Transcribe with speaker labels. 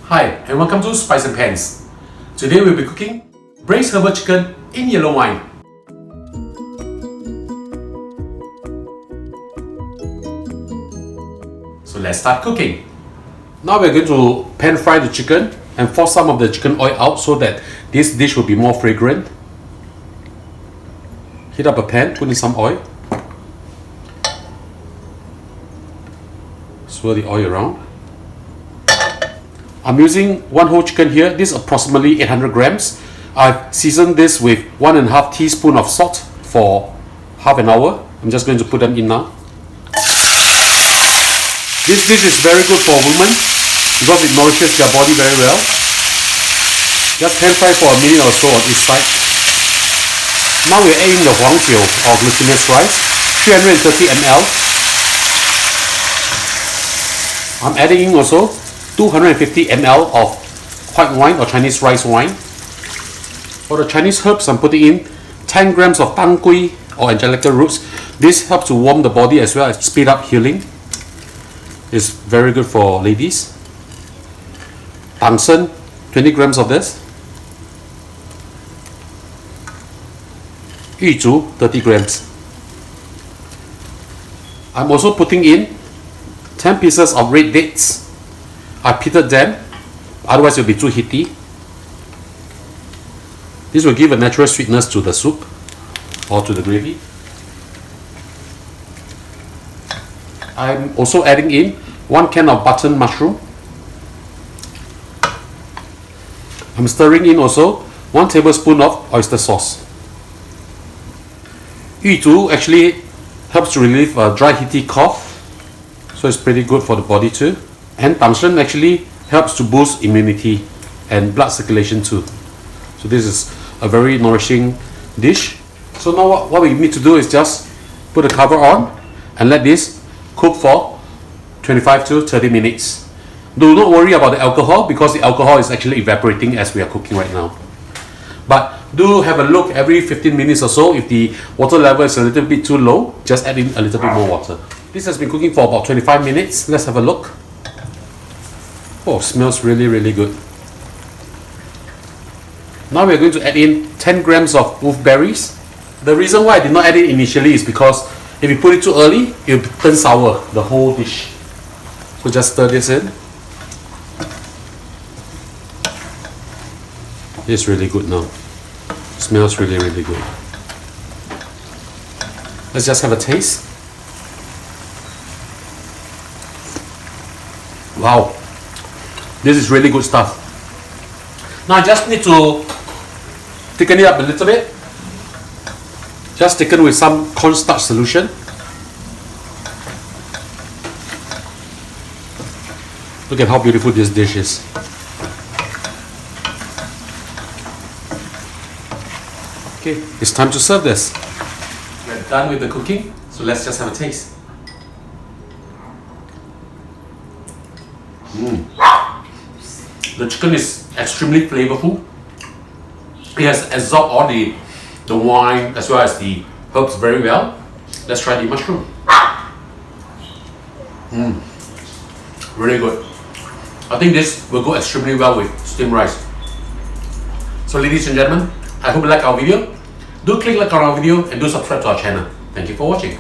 Speaker 1: Hi and welcome to Spice and Pans. Today we'll be cooking braised herbal chicken in yellow wine. So let's start cooking. Now we're going to pan fry the chicken and force some of the chicken oil out so that this dish will be more fragrant. Heat up a pan, put in some oil. Swirl the oil around. I'm using one whole chicken here. This is approximately 800 grams. I've seasoned this with 1.5 teaspoon of salt for half an hour. I'm just going to put them in now. This dish is very good for women because it nourishes their body very well. Just pan fry for a minute or so on each side. Now we're adding the黄酒 or glutinous rice, 330 ml. I'm adding in also 250 ml of white wine or Chinese rice wine. For the Chinese herbs, I'm putting in 10 grams of tang or angelica roots. This helps to warm the body as well as speed up healing. It's very good for ladies. Tangs, 20 grams of this. Yuzhu, 30 grams. I'm also putting in 10 pieces of red dates. I pitted them, otherwise it will be too heaty. This will give a natural sweetness to the soup or to the gravy. I'm also adding in 1 can of button mushroom. I'm stirring in also 1 tablespoon of oyster sauce. Yuzhu actually helps to relieve a dry heaty cough, so it's pretty good for the body too. And Tangs actually helps to boost immunity and blood circulation too. So this is a very nourishing dish. So now what we need to do is just put the cover on and let this cook for 25 to 30 minutes. Do not worry about the alcohol because the alcohol is actually evaporating as we are cooking right now. But do have a look every 15 minutes or so. If the water level is a little bit too low, just add in a little bit more water. This has been cooking for about 25 minutes. Let's have a look. Oh, smells really good. Now we're going to add in 10 grams of wolfberries. The reason why I did not add it initially is because if you put it too early, it will turn sour, the whole dish. So just stir this in. It's really good now. It smells really good. Let's just have a taste. Wow, this is really good stuff. Now I just need to thicken it up a little bit. Just thicken with some cornstarch solution. Look at how beautiful this dish is. Okay, it's time to serve this. We're done with the cooking, so let's just have a taste. The chicken is extremely flavorful. It has absorbed all the wine as well as the herbs very well. Let's try the mushroom. Really good. I think this will go extremely well with steamed rice. So ladies and gentlemen, I hope you like our video. Do click like on our video and do subscribe to our channel. Thank you for watching.